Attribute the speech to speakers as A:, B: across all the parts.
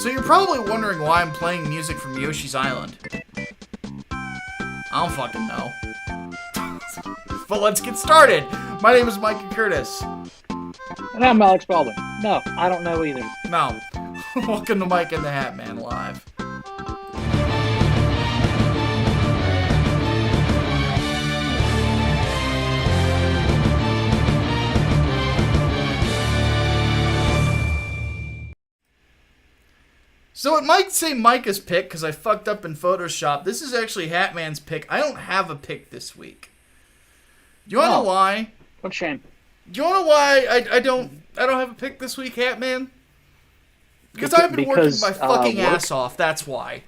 A: So you're probably wondering why I'm playing music from Yoshi's Island. I don't fucking know. But let's get started. My name is Micah Curtis.
B: And I'm Alex Baldwin. No, I don't know either.
A: No. Welcome to Micah and The Hatman Live. So it might say Micah's pick because I fucked up in Photoshop. This is actually Hatman's pick. I don't have a pick this week. Do you want to know why?
B: What shame.
A: Do you want to know why I don't have a pick this week, Hatman? Because I've been working my fucking ass off. That's why.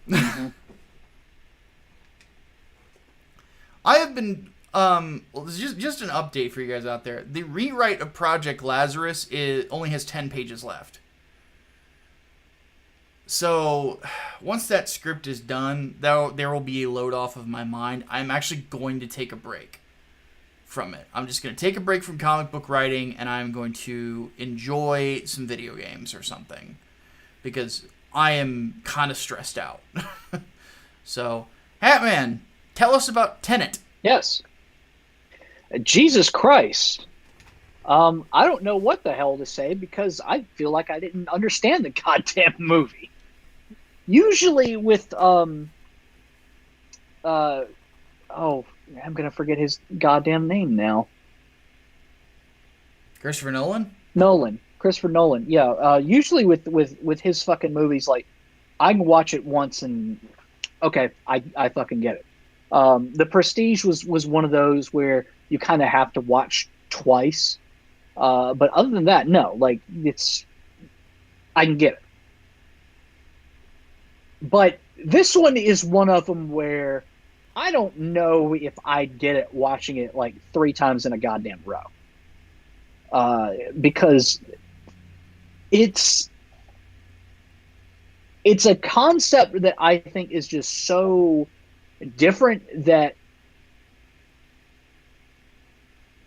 A: Mm-hmm. I have been. Well, this is just an update for you guys out there. The rewrite of Project Lazarus only has 10 pages left. So, once that script is done, there will be a load off of my mind. I'm actually going to take a break from it. I'm just going to take a break from comic book writing, and I'm going to enjoy some video games or something. Because I am kind of stressed out. So, Hatman, tell us about Tenet.
B: Yes. Jesus Christ. I don't know what the hell to say because I feel like I didn't understand the goddamn movie. Usually with I'm gonna forget his goddamn name now.
A: Christopher Nolan?
B: Christopher Nolan. Yeah. Usually with his fucking movies, like I can watch it once and okay, I fucking get it. The Prestige was one of those where you kind of have to watch twice. But other than that, no. Like I can get it. But this one is one of them where I don't know if I'd get it watching it like 3 times in a goddamn row. Because it's a concept that I think is just so different that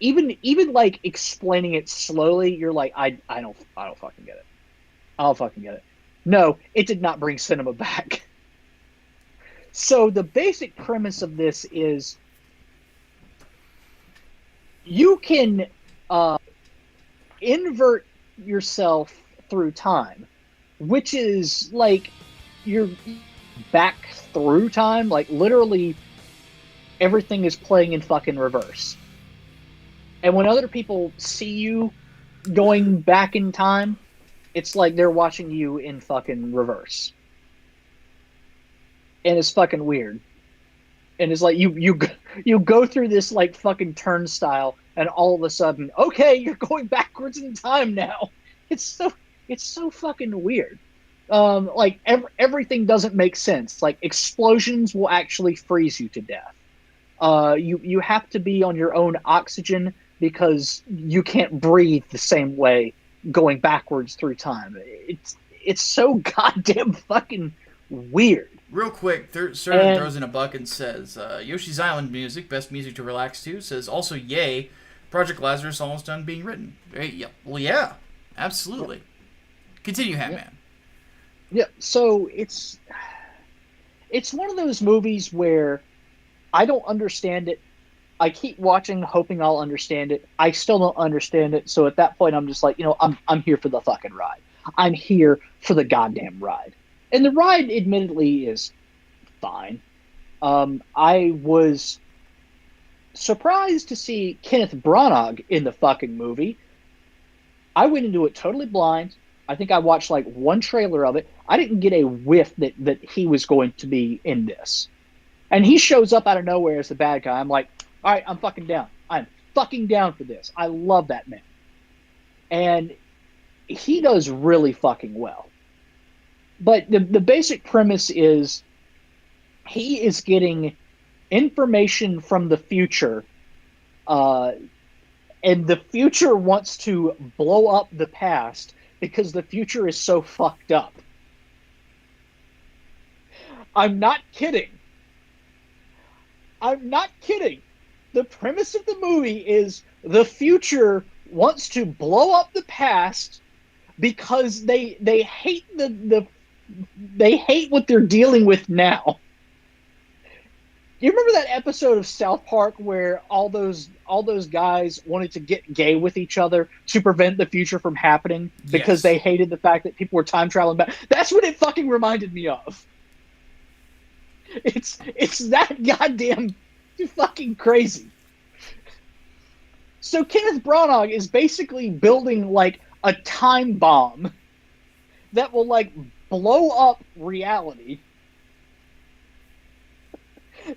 B: even like explaining it slowly, you're like, I don't fucking get it. I don't fucking get it. No, it did not bring cinema back. So the basic premise of this is you can invert yourself through time, which is like you're back through time. Like literally everything is playing in fucking reverse. And when other people see you going back in time, it's like they're watching you in fucking reverse. And it's fucking weird. And it's like you go through this like fucking turnstile and all of a sudden, okay, you're going backwards in time now. It's so fucking weird. Like everything doesn't make sense. Like explosions will actually freeze you to death. You have to be on your own oxygen because you can't breathe the same way going backwards through time. It's so goddamn fucking weird.
A: Real quick, Sergeant throws in a buck and says, Yoshi's Island music, best music to relax to, says also, yay, Project Lazarus almost done being written. Yeah, well, yeah, absolutely. Yeah. Continue, Hatman.
B: Yeah, so it's one of those movies where I don't understand it. I keep watching, hoping I'll understand it. I still don't understand it. So at that point, I'm just like, I'm here for the fucking ride. I'm here for the goddamn ride. And the ride, admittedly, is fine. I was surprised to see Kenneth Branagh in the fucking movie. I went into it totally blind. I think I watched like one trailer of it. I didn't get a whiff that he was going to be in this. And he shows up out of nowhere as the bad guy. I'm like, all right, I'm fucking down. I'm fucking down for this. I love that man. And he does really fucking well. But the basic premise is he is getting information from the future, and the future wants to blow up the past because the future is so fucked up. I'm not kidding. The premise of the movie is the future wants to blow up the past because they hate the they hate what they're dealing with now. You remember that episode of South Park where all those guys wanted to get gay with each other to prevent the future from happening because
A: Yes.
B: they hated the fact that people were time traveling back? That's what it fucking reminded me of. It's that goddamn fucking crazy. So Kenneth Branagh is basically building like a time bomb that will like blow up reality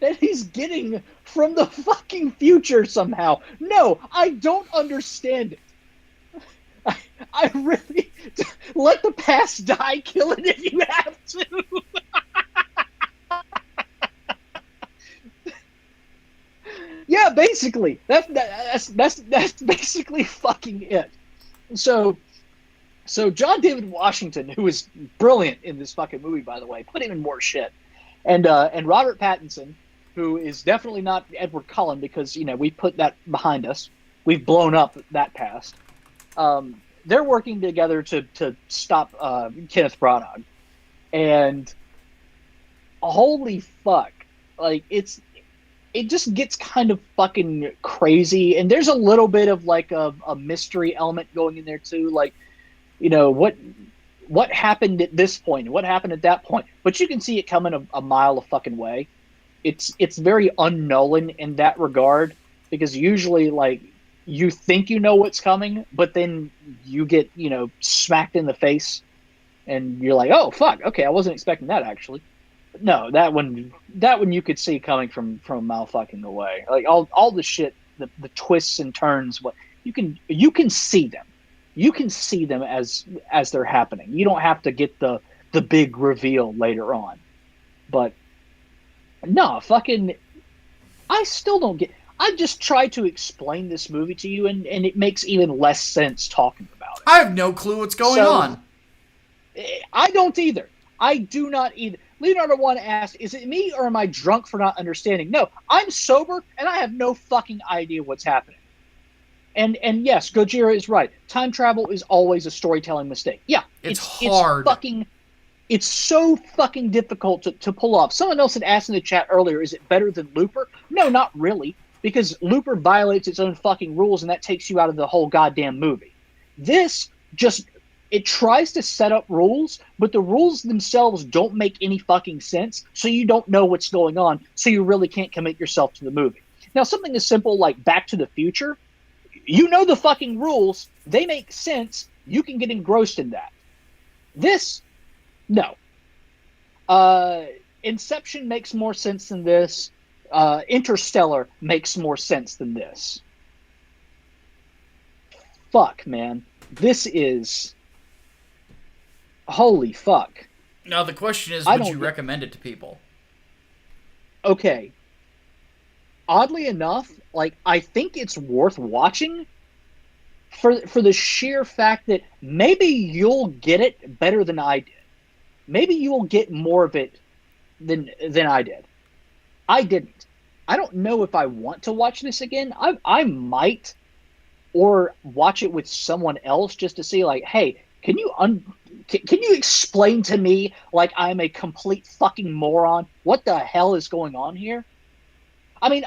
B: that he's getting from the fucking future somehow. No, I don't understand it. I really let the past die, kill it if you have to. Yeah, basically. That's basically fucking it. So John David Washington, who is brilliant in this fucking movie, by the way, put him in more shit. And Robert Pattinson, who is definitely not Edward Cullen because, you know, we put that behind us. We've blown up that past. They're working together to stop Kenneth Branagh. And holy fuck. Like, it just gets kind of fucking crazy. And there's a little bit of like a mystery element going in there too. Like, you know, what happened at this point? What happened at that point? But you can see it coming a mile a fucking way. It's very un-Nolan in that regard because usually like you think you know what's coming, but then you get, you know, smacked in the face and you're like, oh fuck, okay, I wasn't expecting that actually. But no, that one you could see coming from a mile fucking away. Like all the shit, the twists and turns, what you can see them. You can see them as they're happening. You don't have to get the big reveal later on. But no, fucking I still don't get. I just tried to explain this movie to you, and it makes even less sense talking about it.
A: I have no clue what's going on.
B: I don't either. I do not either. Leonardo One asked, is it me or am I drunk for not understanding? No, I'm sober, and I have no fucking idea what's happening. And yes, Gojira is right. Time travel is always a storytelling mistake. Yeah,
A: it's hard.
B: It's so fucking difficult to pull off. Someone else had asked in the chat earlier, is it better than Looper? No, not really, because Looper violates its own fucking rules, and that takes you out of the whole goddamn movie. This just, it tries to set up rules, but the rules themselves don't make any fucking sense, so you don't know what's going on, so you really can't commit yourself to the movie. Now, something as simple like Back to the Future, you know the fucking rules, they make sense, you can get engrossed in that. This, no. Inception makes more sense than this. Interstellar makes more sense than this. Fuck, man. This is... Holy fuck.
A: Now, the question is, would you recommend it to people?
B: Okay. Oddly enough, like, I think it's worth watching for the sheer fact that maybe you'll get it better than I did. Maybe you will get more of it than I did. I didn't. I don't know if I want to watch this again. I might, or watch it with someone else just to see, like, hey, can you explain to me, like I'm a complete fucking moron, what the hell is going on here? I mean,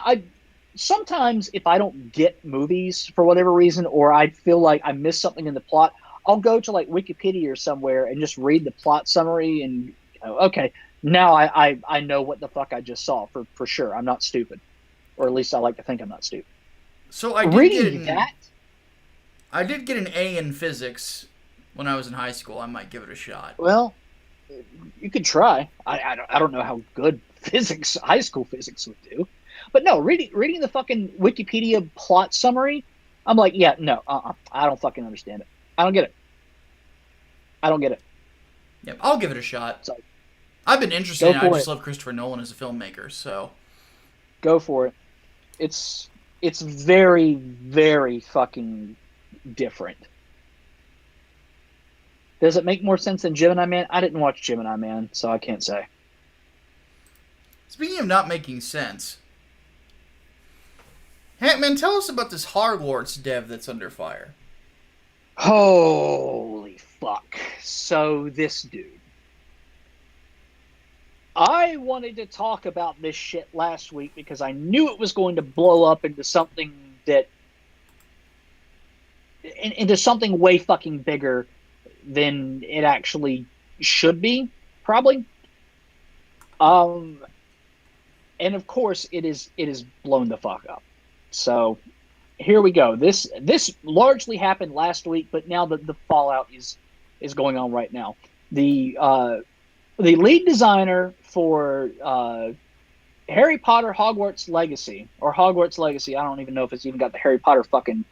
B: sometimes if I don't get movies for whatever reason, or I feel like I missed something in the plot, I'll go to like Wikipedia or somewhere and just read the plot summary and, you know, okay, now I know what the fuck I just saw for sure. I'm not stupid. Or at least I like to think I'm not stupid.
A: So I did get an A in physics when I was in high school. I might give it a shot.
B: Well, you could try. I don't know how good high school physics would do. But no, reading the fucking Wikipedia plot summary, I'm like, yeah, no, I don't fucking understand it. I don't get it.
A: Yep, I'll give it a shot.
B: So,
A: I've been interested in it. I just love Christopher Nolan as a filmmaker, so.
B: Go for it. It's very, very fucking different. Does it make more sense than Gemini Man? I didn't watch Gemini Man, so I can't say.
A: Speaking of not making sense, Hatman, tell us about this Hogwarts dev that's under fire.
B: Holy fuck. So this dude. I wanted to talk about this shit last week because I knew it was going to blow up into something way fucking bigger than it actually should be, probably. And of course it is blown the fuck up. So here we go. This largely happened last week, but now the fallout is going on right now. The lead designer for Harry Potter Hogwarts Legacy, or Hogwarts Legacy, I don't even know if it's even got the Harry Potter fucking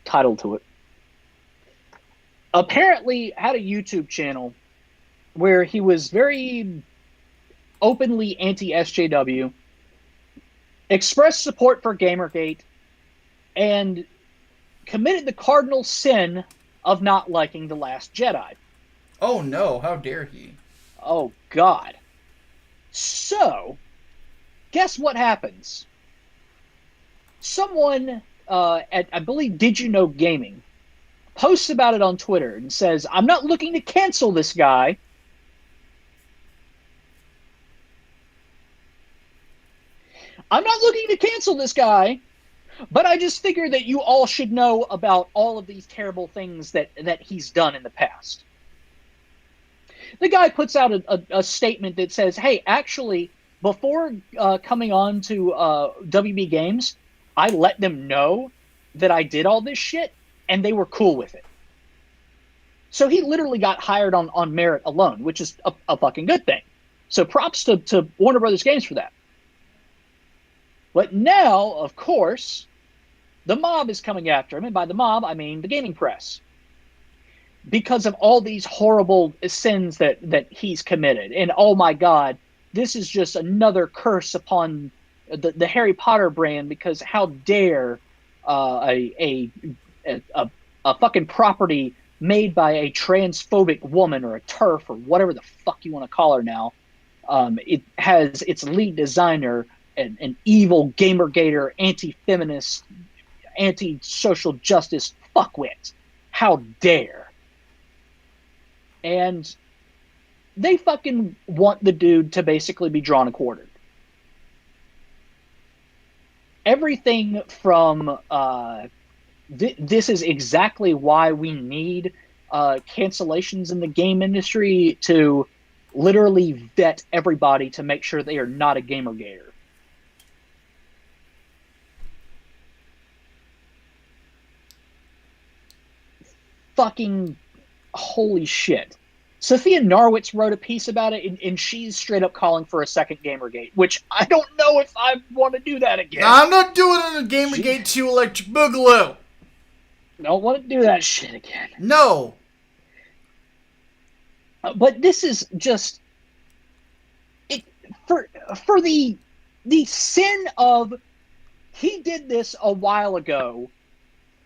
B: title to it, apparently had a YouTube channel where he was very openly anti-SJW, expressed support for Gamergate, and committed the cardinal sin of not liking The Last Jedi.
A: Oh no, how dare he?
B: Oh God. So, guess what happens? Someone at, I believe, Did You Know Gaming posts about it on Twitter and says, I'm not looking to cancel this guy. I'm not looking to cancel this guy, but I just figure that you all should know about all of these terrible things that he's done in the past. The guy puts out a statement that says, hey, actually, before coming on to WB Games, I let them know that I did all this shit, and they were cool with it. So he literally got hired on merit alone, which is a fucking good thing. So props to Warner Brothers Games for that. But now, of course, the mob is coming after him, and by the mob, I mean the gaming press, because of all these horrible sins that he's committed. And oh my God, this is just another curse upon the Harry Potter brand, because how dare a fucking property made by a transphobic woman, or a TERF, or whatever the fuck you want to call her now, it has its lead designer an evil gamergator, anti-feminist, anti-social justice fuckwit. How dare. And they fucking want the dude to basically be drawn and quartered. Everything from this is exactly why we need cancellations in the game industry, to literally vet everybody to make sure they are not a gamergator. Fucking holy shit. Sophia Norwitz wrote a piece about it, and she's straight up calling for a second Gamergate, which I don't know if I want to do that again.
A: I'm not doing it in Gamergate 2 Electric Boogaloo.
B: Don't want to do that shit again.
A: No.
B: But this is just it for the sin of, he did this a while ago,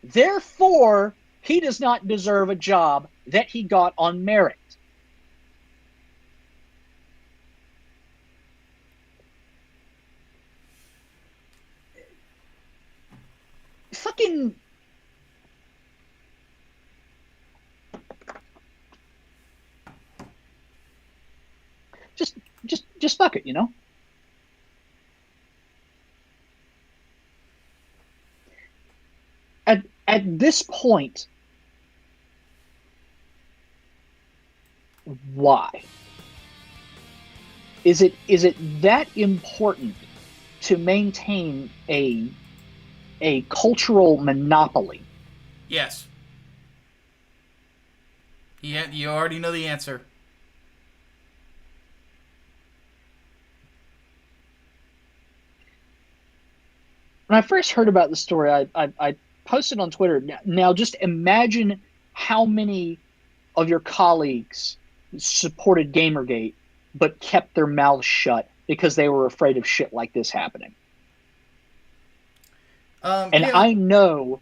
B: therefore he does not deserve a job that he got on merit. Fucking just fuck it, you know? At this point, why? Is it that important to maintain a cultural monopoly?
A: Yes. Yeah, you already know the answer.
B: When I first heard about the story, I posted on Twitter. Now, just imagine how many of your colleagues supported Gamergate but kept their mouths shut because they were afraid of shit like this happening.
A: Yeah.
B: I know.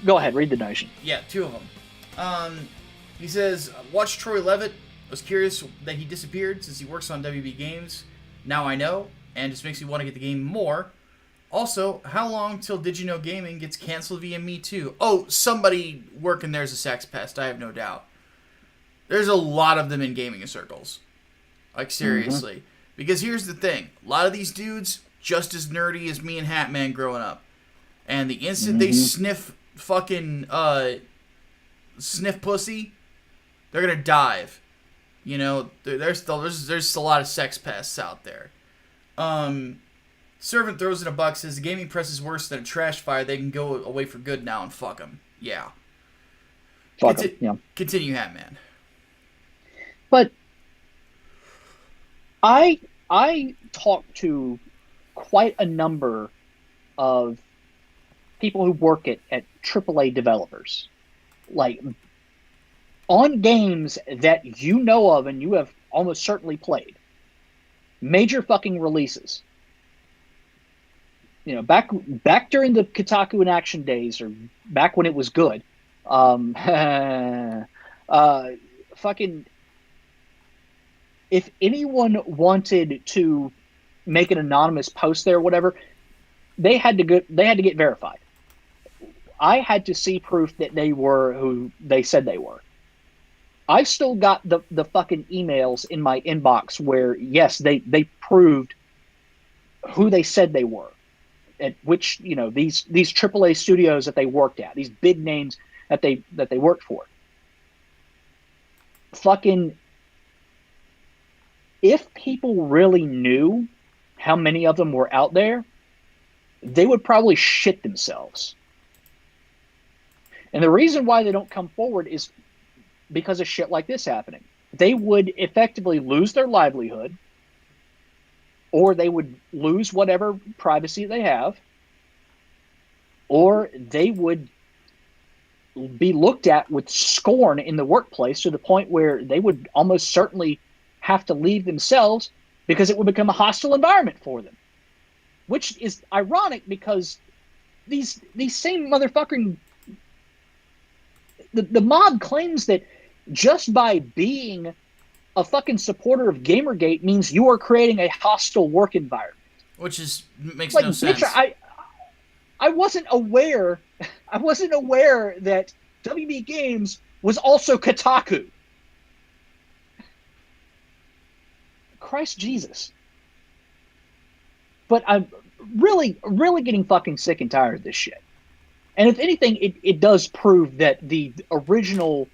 B: Go ahead, read the notion.
A: Yeah, two of them. He says, watch Troy Levitt. Was curious that he disappeared since he works on WB Games. Now I know, and just makes me want to get the game more. Also, how long till Did You Know Gaming gets canceled via Me Too? Oh, somebody working there is a sex pest, I have no doubt. There's a lot of them in gaming circles. Like, seriously. Because here's the thing. A lot of these dudes, just as nerdy as me and Hatman growing up. And the instant they sniff fucking, sniff pussy, they're gonna dive. You know, there's a lot of sex pests out there. Servant throws in a buck, says the gaming press is worse than a trash fire. They can go away for good now and fuck them. Yeah.
B: Fuck them, yeah.
A: Continue, Hatman.
B: But I talked to quite a number of people who work at AAA developers, like on games that you know of and you have almost certainly played. Major fucking releases. You know, back during the Kotaku in Action days, or back when it was good, fucking, if anyone wanted to make an anonymous post there or whatever, they had to get verified. I had to see proof that they were who they said they were. I still got the fucking emails in my inbox where, yes, they proved who they said they were, at which, you know, these AAA studios that they worked at, these big names that they worked for. Fucking, if people really knew how many of them were out there, they would probably shit themselves. And the reason why they don't come forward is because of shit like this happening. They would effectively lose their livelihood, or they would lose whatever privacy they have, or they would be looked at with scorn in the workplace to the point where they would almost certainly have to leave themselves because it would become a hostile environment for them. Which is ironic because these same motherfucking... The mob claims that just by being a fucking supporter of Gamergate means you are creating a hostile work environment.
A: Which makes no sense.
B: Bitch, I wasn't aware that WB Games was also Kotaku. Christ Jesus. But I'm really, really getting fucking sick and tired of this shit. And if anything, it does prove that the original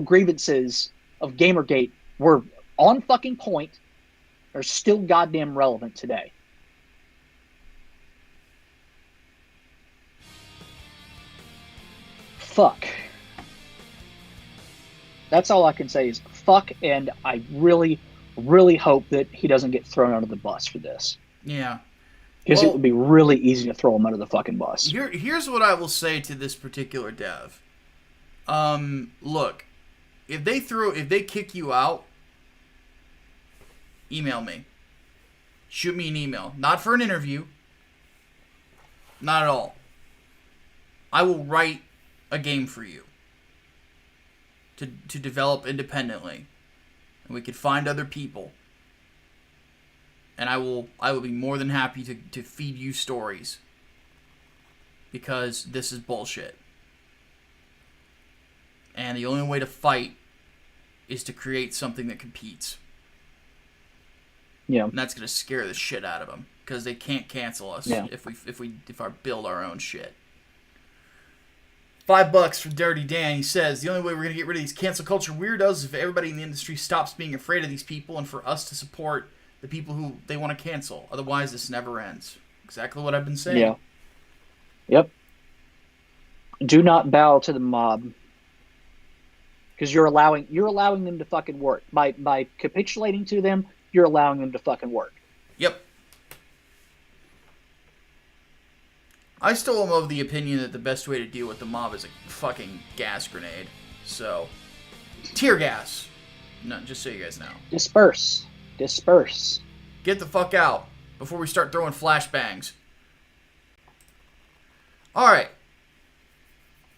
B: grievances of Gamergate were on fucking point, are still goddamn relevant today. Fuck. That's all I can say is fuck, and I really, really hope that he doesn't get thrown under the bus for this.
A: Yeah.
B: Because it would be really easy to throw him under the fucking bus.
A: Here's what I will say to this particular dev. Look, if they kick you out, email me. Shoot me an email. Not for an interview. Not at all. I will write a game for you to develop independently, and we could find other people. And I will be more than happy to feed you stories. Because this is bullshit. And the only way to fight is to create something that competes.
B: Yeah.
A: And that's gonna scare the shit out of them. Because they can't cancel us if we build our own shit. $5 from Dirty Dan. He says, the only way we're going to get rid of these cancel culture weirdos is if everybody in the industry stops being afraid of these people and for us to support the people who they want to cancel. Otherwise, this never ends. Exactly what I've been saying.
B: Yeah. Yep. Do not bow to the mob. Because you're allowing them to fucking work. By capitulating to them, you're allowing them to fucking work.
A: Yep. I still am of the opinion that the best way to deal with the mob is a fucking gas grenade. So, tear gas. No, just so you guys know.
B: Disperse.
A: Get the fuck out before we start throwing flashbangs. Alright.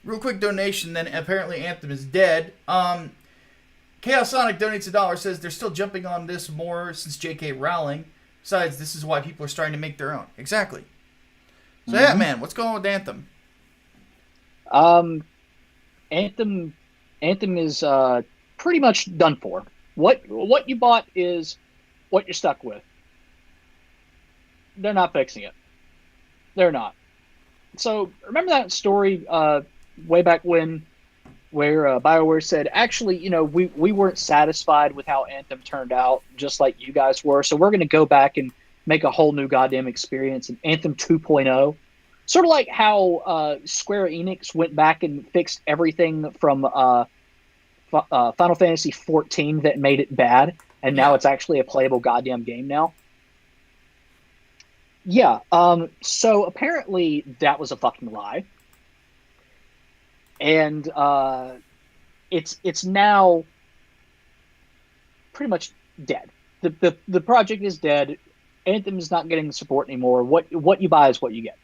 A: Real quick donation, then apparently Anthem is dead. Chaos Sonic donates $1, says they're still jumping on this more since J.K. Rowling. Besides, this is why people are starting to make their own. Exactly. So, yeah, man, what's going on with Anthem?
B: Anthem is pretty much done for. What you bought is what you're stuck with. They're not fixing it. They're not. So remember that story way back when, where BioWare said, actually, we weren't satisfied with how Anthem turned out, just like you guys were. So we're going to go back and make a whole new goddamn experience in Anthem 2.0. Sort of like how Square Enix went back and fixed everything from Final Fantasy 14 that made it bad, and now it's actually a playable goddamn game now. Yeah, so apparently that was a fucking lie. And it's now pretty much dead. The project is dead. Anthem is not getting support anymore. What you buy is what you get.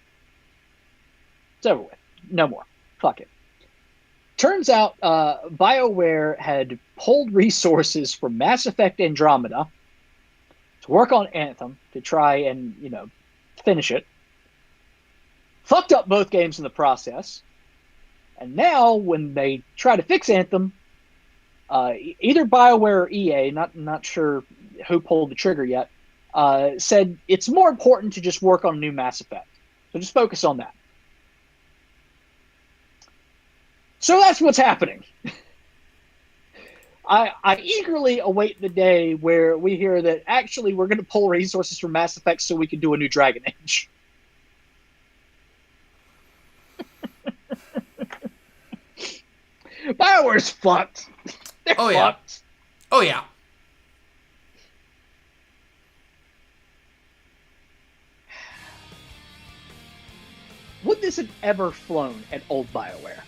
B: It's over with. No more. Fuck it. Turns out BioWare had pulled resources from Mass Effect Andromeda to work on Anthem to try and, finish it. Fucked up both games in the process. And now, when they try to fix Anthem, either BioWare or EA, not sure who pulled the trigger yet, said it's more important to just work on a new Mass Effect. So just focus on that. So that's what's happening. I eagerly await the day where we hear that actually we're going to pull resources from Mass Effect so we can do a new Dragon Age. BioWare's fucked. They're fucked.
A: Oh, yeah.
B: Would this have ever flown at old BioWare?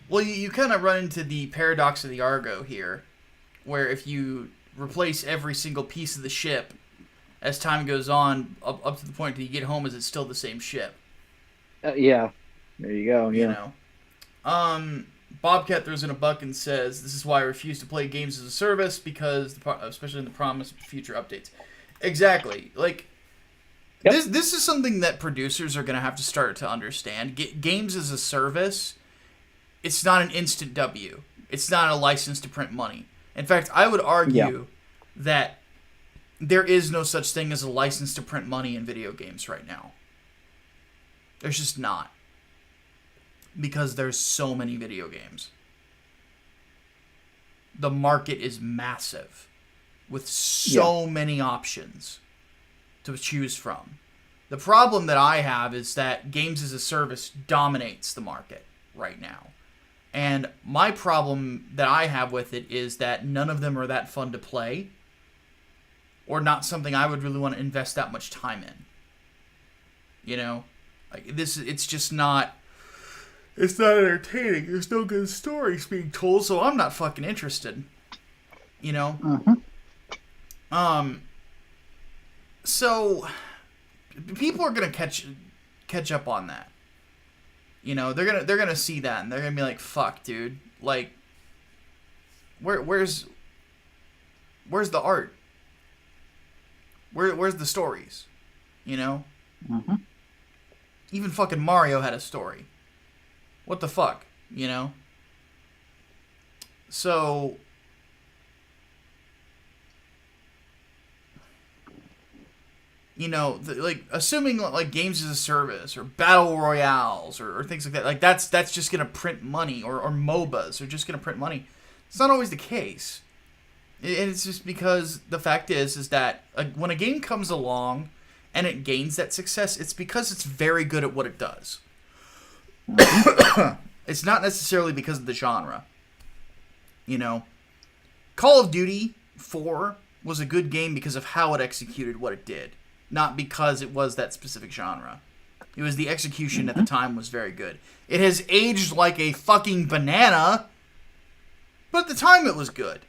A: Well, you kind of run into the paradox of the Argo here, where if you replace every single piece of the ship, as time goes on, up to the point that you get home, is it still the same ship?
B: Yeah. There you go. Yeah.
A: Bobcat throws in a buck and says, "This is why I refuse to play games as a service, because, especially in the promise of future updates." Exactly. Like, yep. This is something that producers are going to have to start to understand. Games as a service, it's not an instant W. It's not a license to print money. In fact, I would argue that there is no such thing as a license to print money in video games right now. There's just not. Because there's so many video games. The market is massive, with so many options to choose from. The problem that I have is that games as a service dominates the market right now. And my problem that I have with it is that none of them are that fun to play, or not something I would really want to invest that much time in. Like it's just not. It's not entertaining. There's no good stories being told, so I'm not fucking interested. So people are gonna catch up on that. They're gonna see that and they're gonna be like, "Fuck, dude! Like, where's the art? Where's the stories? Even fucking Mario had a story. What the fuck, So, assuming like games as a service or battle royales or things like that, like that's just gonna print money, or MOBAs are just gonna print money. It's not always the case. It's just because the fact is that when a game comes along and it gains that success, it's because it's very good at what it does. It's not necessarily because of the genre. Call of Duty 4 was a good game because of how it executed what it did, not because it was that specific genre. It was the execution at the time was very good. It has aged like a fucking banana, but at the time it was good.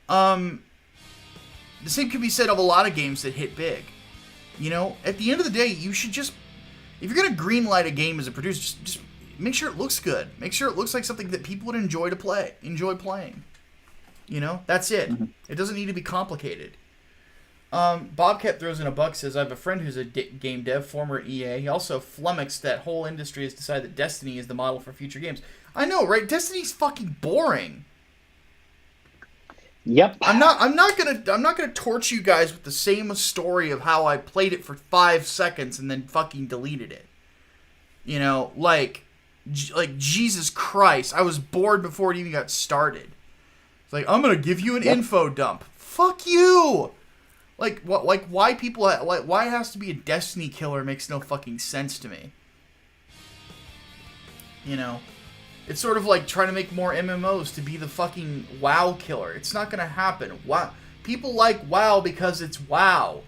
A: The same could be said of a lot of games that hit big. At the end of the day, you should just, if you're going to greenlight a game as a producer, just make sure it looks good. Make sure it looks like something that people would enjoy playing. That's it. Mm-hmm. It doesn't need to be complicated. Bobcat throws in a buck, says, I have a friend who's a game dev, former EA. He also flummoxed that whole industry has decided that Destiny is the model for future games. I know, right? Destiny's fucking boring.
B: Yep.
A: I'm not gonna torch you guys with the same story of how I played it for 5 seconds and then fucking deleted it. You know, like Jesus Christ, I was bored before it even got started. It's like, I'm gonna give you an info dump. Fuck you. Like what? Like why people? Like why it has to be a Destiny killer makes no fucking sense to me. You know, it's sort of like trying to make more MMOs to be the fucking WoW killer. It's not gonna happen. WoW. People like WoW because it's WoW.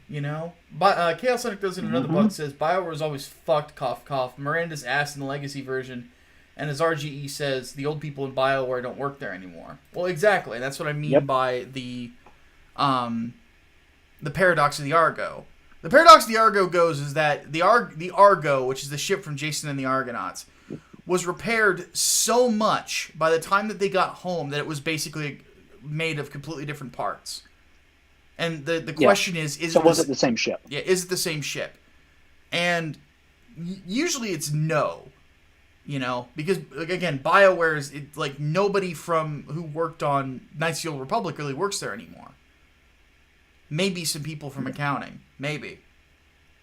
A: You know. But Chaos Sonic does in another book says BioWare was always fucked. Cough cough. Miranda's ass in the Legacy version. And as RGE says, the old people in BioWare don't work there anymore. Well, exactly. That's what I mean by the paradox of the Argo. The paradox of the Argo goes is that the Argo, which is the ship from Jason and the Argonauts, was repaired so much by the time that they got home that it was basically made of completely different parts. And the question is
B: so was it the same ship?
A: Yeah, is it the same ship? And usually it's no. You know, because again, BioWare is like nobody from who worked on Knights of the Old Republic really works there anymore. Maybe some people from accounting, maybe,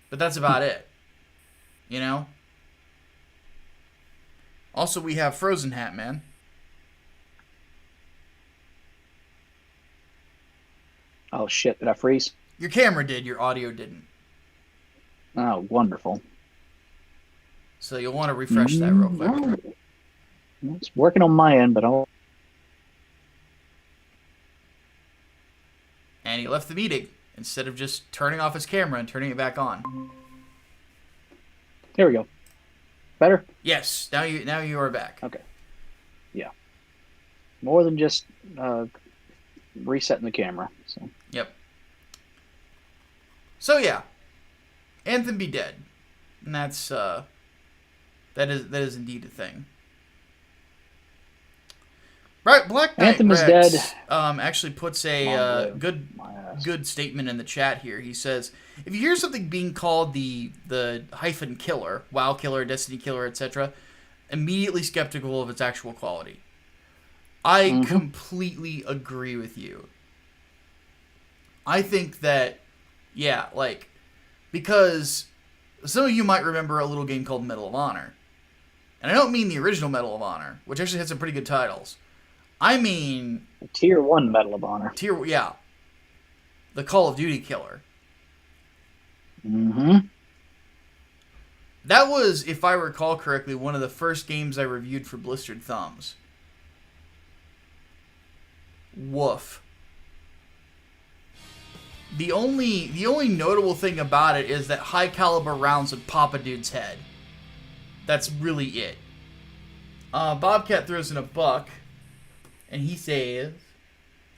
A: but that's about it. You know. Also, we have Frozen Hatman.
B: Oh shit! Did I freeze?
A: Your camera did. Your audio didn't.
B: Oh, wonderful.
A: So you'll want to refresh that real quick.
B: It's working on my end, but I'll...
A: And he left the meeting instead of just turning off his camera and turning it back on.
B: Here we go. Better?
A: Yes. Now you are back.
B: Okay. Yeah. More than just resetting the camera. So.
A: Yep. So yeah, Anthem be dead, and that's that is indeed a thing. Right, Black Knight
B: Anthem
A: Rex,
B: is dead.
A: Actually puts a good statement in the chat here. He says, if you hear something being called the hyphen killer, WoW killer, Destiny killer, etc., immediately skeptical of its actual quality. I completely agree with you. I think that, yeah, like, because some of you might remember a little game called Medal of Honor. And I don't mean the original Medal of Honor, which actually had some pretty good titles. I mean...
B: Tier 1 Medal of Honor.
A: Yeah. The Call of Duty killer. That was, if I recall correctly, one of the first games I reviewed for Blistered Thumbs. Woof. The only notable thing about it is that high caliber rounds would pop a dude's head. That's really it. Bobcat throws in a buck, and he says,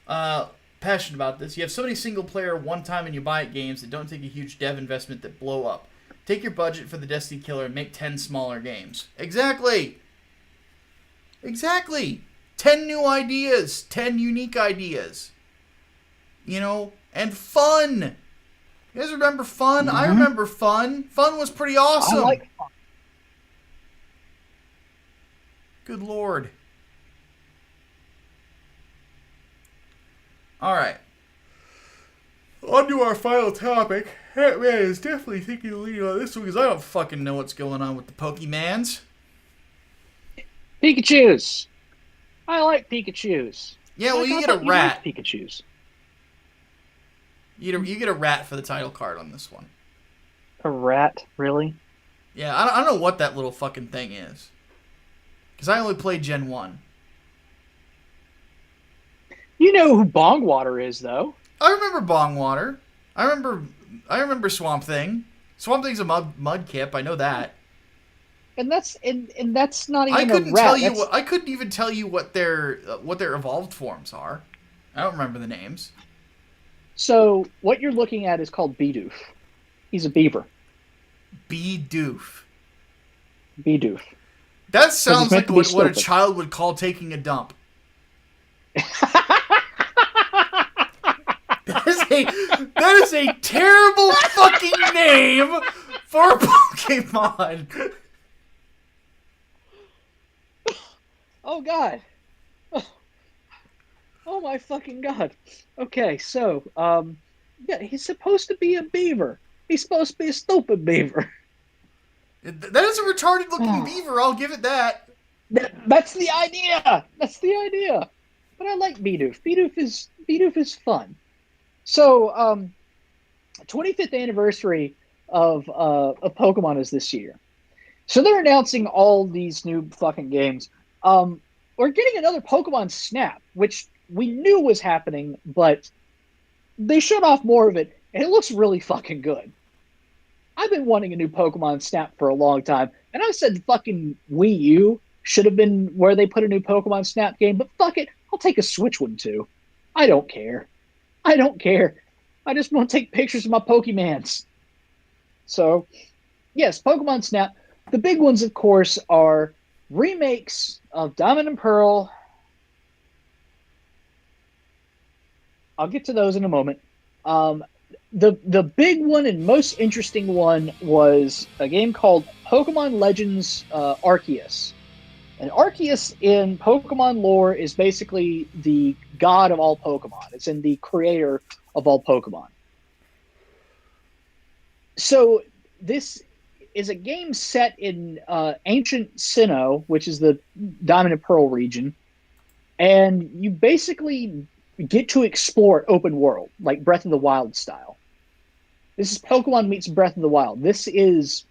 A: passionate about this. You have so many single player one time and you buy it games that don't take a huge dev investment that blow up. Take your budget for the Destiny killer and make 10 smaller games. Exactly. 10 new ideas, 10 unique ideas. You know, and fun. You guys remember fun? I remember fun. Fun was pretty awesome.
B: I like fun.
A: Good Lord. Alright. On to our final topic. Hatman is definitely taking the lead on this one because I don't fucking know what's going on with the Pokemans.
B: Pikachus. I like Pikachus.
A: Yeah, well, you get a rat.
B: You like Pikachus.
A: You get a rat for the title card on this one.
B: A rat? Really?
A: Yeah, I don't know what that little fucking thing is. Because I only played Gen 1.
B: You know who Bongwater is, though.
A: I remember Bongwater. I remember Swamp Thing. Swamp Thing's a mud kip. I know that.
B: And that's not even a rat.
A: I couldn't even tell you what their evolved forms are. I don't remember the names.
B: So what you're looking at is called Bidoof. He's a beaver.
A: Bidoof.
B: Bidoof.
A: That sounds like what a child would call taking a dump. That is a terrible fucking name for a Pokemon.
B: Oh God. Oh my fucking God. Okay, so yeah, he's supposed to be a beaver. He's supposed to be a stupid beaver.
A: That is a retarded looking beaver, I'll give it that.
B: That's the idea. That's the idea. But I like Bidoof. Bidoof is fun. So 25th anniversary of Pokemon is this year. So they're announcing all these new fucking games. We're getting another Pokemon Snap, which we knew was happening, but they showed off more of it, and it looks really fucking good. I've been wanting a new Pokemon Snap for a long time, and I said fucking Wii U should have been where they put a new Pokemon Snap game, but fuck it, I'll take a Switch one too. I don't care. I don't care. I just want to take pictures of my Pokemans. So, yes, Pokemon Snap. The big ones, of course, are remakes of Diamond and Pearl. I'll get to those in a moment. The big one and most interesting one was a game called Pokemon Legends Arceus. And Arceus in Pokemon lore is basically the god of all Pokemon. It's in the creator of all Pokemon. So this is a game set in ancient Sinnoh, which is the Diamond and Pearl region. And you basically get to explore open world, like Breath of the Wild style. This is Pokemon meets Breath of the Wild. This is...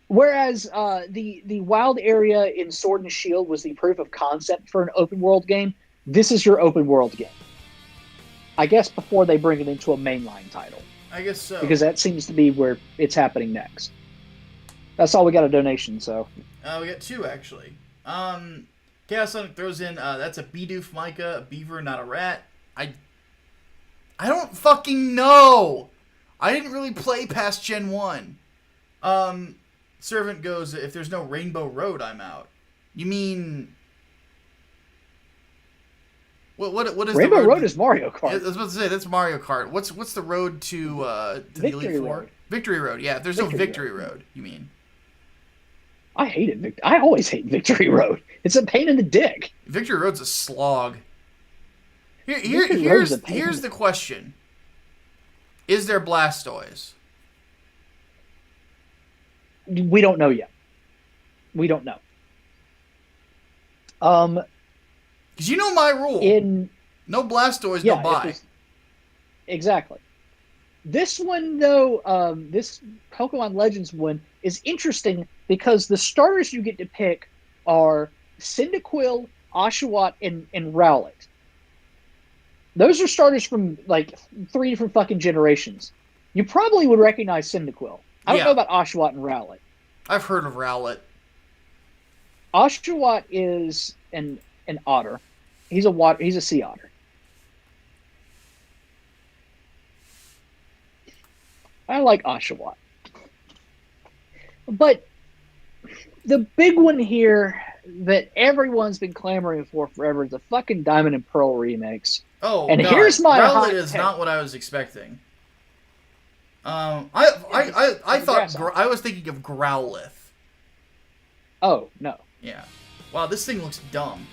B: Whereas the wild area in Sword and Shield was the proof of concept for an open world game, this is your open world game. I guess before they bring it into a mainline title.
A: I guess so.
B: Because that seems to be where it's happening next. That's all we got a donation, so.
A: We got two, actually. Chaos Sonic throws in, that's a Bidoof Micah, a beaver, not a rat. I don't fucking know. I didn't really play past Gen 1. Servant goes, if there's no Rainbow Road, I'm out. You mean... What is
B: Rainbow
A: the road?
B: Road is Mario Kart.
A: I was about to say, that's Mario Kart. What's the road to the Elite Four?
B: Road.
A: Victory Road, yeah. If there's no Victory Road, you mean.
B: I hate it. I always hate Victory Road. It's a pain in the dick.
A: Victory Road's a slog.
B: Here's
A: the question. Is there Blastoise?
B: We don't know yet. We don't know.
A: Because you know my rule. No Blastoise, no buy.
B: Exactly. This one, though, this Pokemon Legends one is interesting because the starters you get to pick are Cyndaquil, Oshawott, and Rowlet. Those are starters from, like, 3 different fucking generations. You probably would recognize Cyndaquil. I don't know about Oshawott and Rowlet.
A: I've heard of Rowlet.
B: Oshawott is an otter. He's a sea otter. I like Oshawott. But the big one here that everyone's been clamoring for forever is the fucking Diamond and Pearl remakes.
A: Oh,
B: and
A: God.
B: Here's my
A: Rowlet is not what I was expecting. I thought I was thinking of Growlithe.
B: Oh, no.
A: Yeah. Wow, this thing looks dumb.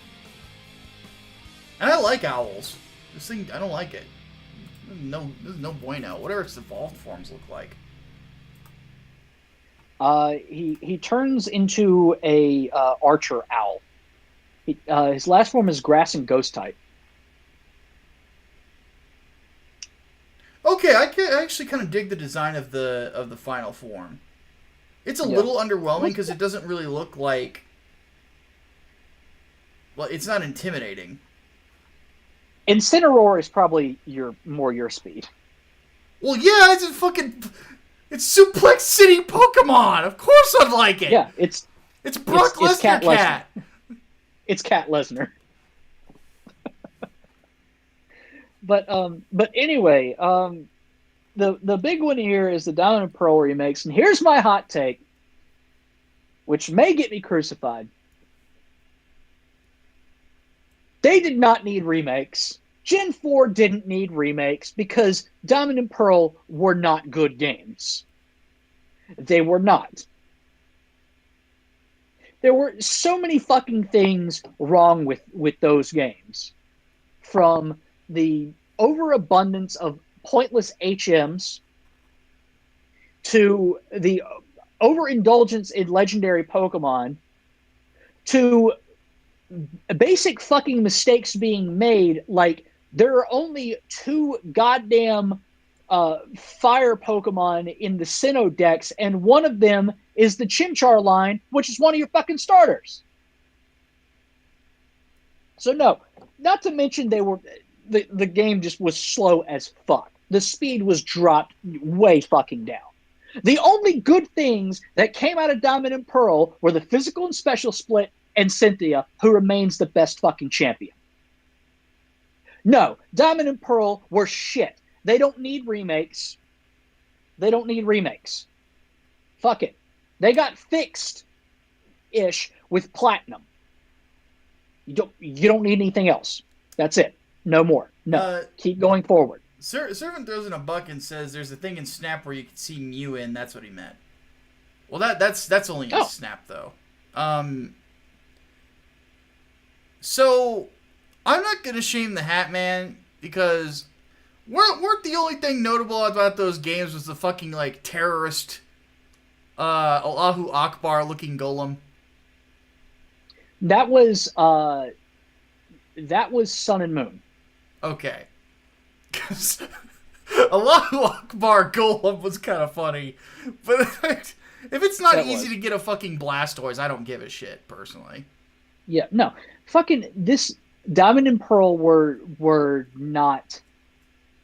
A: And I like owls. This thing, I don't like it. This is no bueno. Whatever its evolved forms look like.
B: He turns into a archer owl. His last form is grass and ghost type.
A: Okay, I actually kind of dig the design of the final form. It's a little underwhelming because it doesn't really look like... Well, it's not intimidating.
B: Incineroar is probably more your speed.
A: Well, yeah, it's Suplex City Pokemon. Of course I'd like it.
B: Yeah, it's
A: Brock Lesnar cat.
B: It's Cat Lesnar. But anyway, the big one here is the Diamond and Pearl remakes, and here's my hot take, which may get me crucified. They did not need remakes. Gen 4 didn't need remakes because Diamond and Pearl were not good games. They were not. There were so many fucking things wrong with those games. From the overabundance of pointless HMs to the overindulgence in legendary Pokemon to basic fucking mistakes being made, like there are only 2 goddamn fire Pokemon in the Sinnoh Dex, and one of them is the Chimchar line, which is one of your fucking starters. So no, not to mention the game just was slow as fuck. The speed was dropped way fucking down. The only good things that came out of Diamond and Pearl were the physical and special split and Cynthia, who remains the best fucking champion. No, Diamond and Pearl were shit. They don't need remakes. They don't need remakes. Fuck it. They got fixed-ish with Platinum. You don't need anything else. That's it. No more. No. Keep going forward.
A: Servant throws in a buck and says there's a thing in Snap where you can see Mew in. That's what he meant. Well, that's only in Snap, though. So, I'm not going to shame the Hatman because weren't the only thing notable about those games was the fucking, like, terrorist Allahu Akbar looking golem?
B: That was Sun and Moon.
A: Okay. Because Allahu Akbar golem was kind of funny. But if it's not easy to get a fucking Blastoise, I don't give a shit, personally.
B: Yeah, no. Fucking this Diamond and Pearl were not.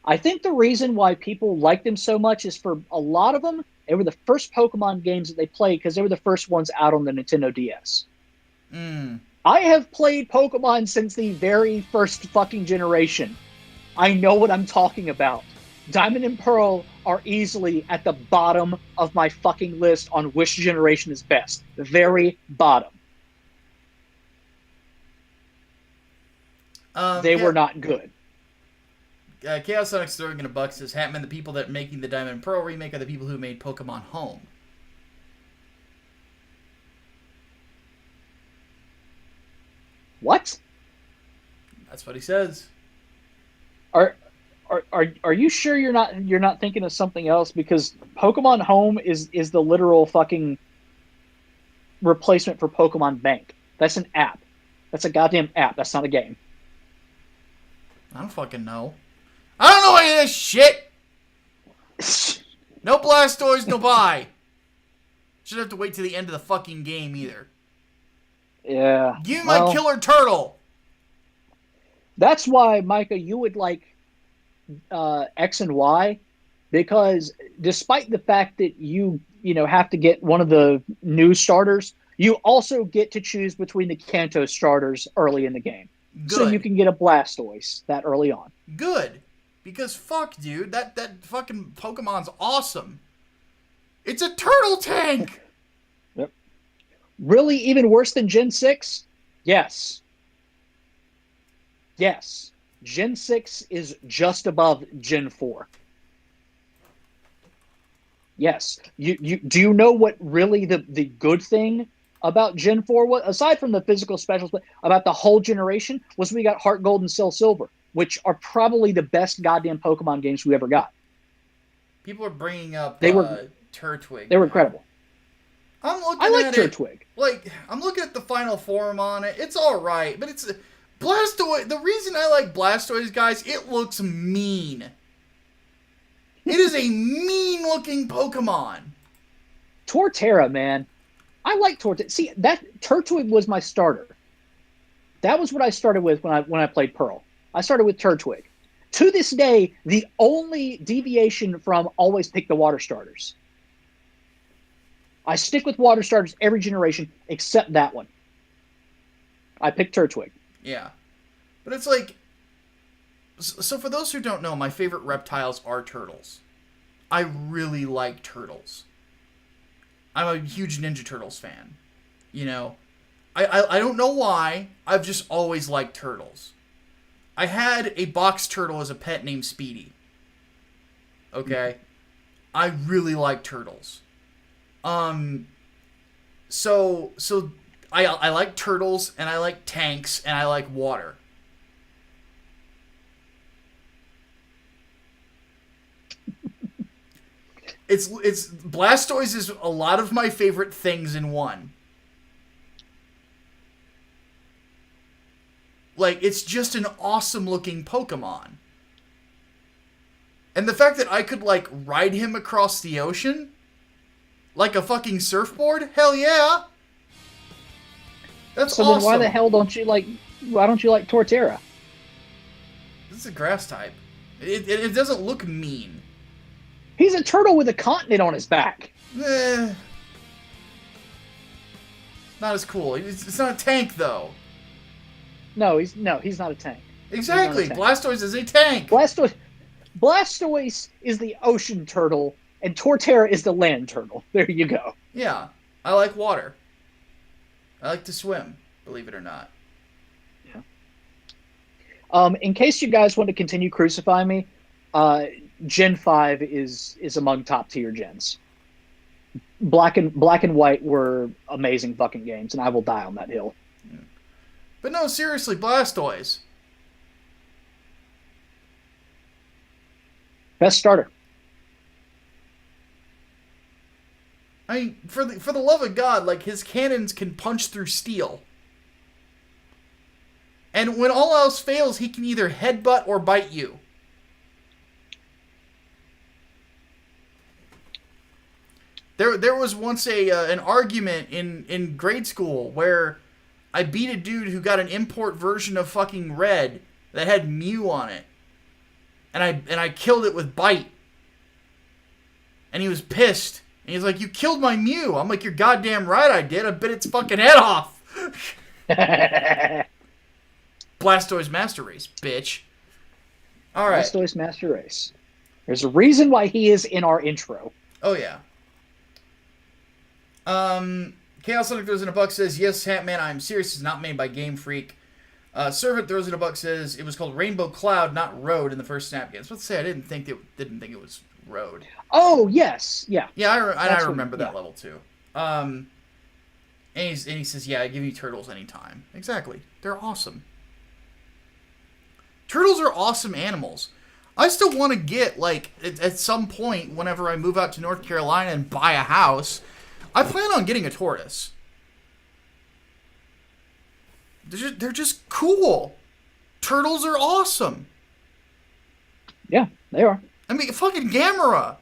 B: I think the reason why people liked them so much is for a lot of them, they were the first Pokemon games that they played because they were the first ones out on the Nintendo DS. I have played Pokemon since the very first fucking generation. I know what I'm talking about. Diamond and Pearl are easily at the bottom of my fucking list on which generation is best. The very bottom. They were not good.
A: Chaos Sonic's throwing in a buck says, Hatman, the people that are making the Diamond and Pearl remake are the people who made Pokemon Home.
B: What?
A: That's what he says.
B: Are you sure you're not thinking of something else? Because Pokemon Home is the literal fucking replacement for Pokemon Bank. That's an app. That's a goddamn app. That's not a game.
A: I don't fucking know. I don't know any of this shit! No Blastoise, no buy. Shouldn't have to wait till the end of the fucking game either.
B: Yeah.
A: Give me my killer turtle!
B: That's why, Micah, you would like X and Y, because despite the fact that you have to get one of the new starters, you also get to choose between the Kanto starters early in the game. Good. So you can get a Blastoise that early on.
A: Good. Because fuck, dude, that fucking Pokemon's awesome. It's a turtle tank!
B: Yep. Really even worse than Gen 6? Yes. Yes. Gen 6 is just above Gen 4. Yes. Do you know what really the good thing about Gen 4 was, aside from the physical specials, but about the whole generation, was we got Heart Gold and Soul Silver, which are probably the best goddamn Pokemon games we ever got.
A: People are bringing up Turtwig.
B: They were incredible.
A: I like Turtwig. Like, I'm looking at the final form on it. It's alright, but it's Blastoise. The reason I like Blastoise, guys, it looks mean. It is a mean-looking Pokemon.
B: Torterra, man. I like Torterra. See, that Turtwig was my starter. That was what I started with when I played Pearl. I started with Turtwig. To this day, the only deviation from always pick the water starters. I stick with water starters every generation except that one. I picked Turtwig.
A: Yeah. But it's like... So for those who don't know, my favorite reptiles are turtles. I really like turtles. I'm a huge Ninja Turtles fan. You know? I don't know why. I've just always liked turtles. I had a box turtle as a pet named Speedy. Okay? I really like turtles. So I like turtles, and I like tanks, and I like water. It's Blastoise is a lot of my favorite things in one. Like, it's just an awesome looking Pokemon. And the fact that I could, like, ride him across the ocean like a fucking surfboard? Hell yeah! That's awesome.
B: Then why the hell don't you like Torterra?
A: This is a grass type. It doesn't look mean.
B: He's a turtle with a continent on his back.
A: Not as cool. It's not a tank, though.
B: No, he's not a tank.
A: Exactly.
B: A tank.
A: Blastoise is a tank.
B: Blastoise is the ocean turtle, and Torterra is the land turtle. There you go.
A: Yeah. I like water. I like to swim, believe it or not.
B: Yeah. In case you guys want to continue crucifying me, Gen 5 is among top tier gens. Black and White were amazing fucking games, and I will die on that hill.
A: Yeah. But no, seriously, Blastoise.
B: Best starter.
A: I mean, for the love of God, like, his cannons can punch through steel. And when all else fails, he can either headbutt or bite you. There was once an argument in grade school where I beat a dude who got an import version of fucking Red that had Mew on it. And I killed it with Bite. And he was pissed. And he's like, "You killed my Mew." I'm like, "You're goddamn right I did. I bit its fucking head off." Blastoise Master Race, bitch. All right.
B: Blastoise Master Race. There's a reason why he is in our intro.
A: Oh, yeah. Chaos Sonic throws in a buck, says, "Yes, Hatman, I'm serious. It's not made by Game Freak." Servant throws in a buck, says, "It was called Rainbow Cloud, not Road in the first Snap game." I was about to say, I didn't think it was Road.
B: Oh, yes. Yeah.
A: Yeah, I remember that level, too. And he says, "Yeah, I give you turtles anytime." Exactly. They're awesome. Turtles are awesome animals. I still want to get, like, at some point, whenever I move out to North Carolina and buy a house, I plan on getting a tortoise. They're just cool. Turtles are awesome.
B: Yeah, they are.
A: I mean, fucking Gamera.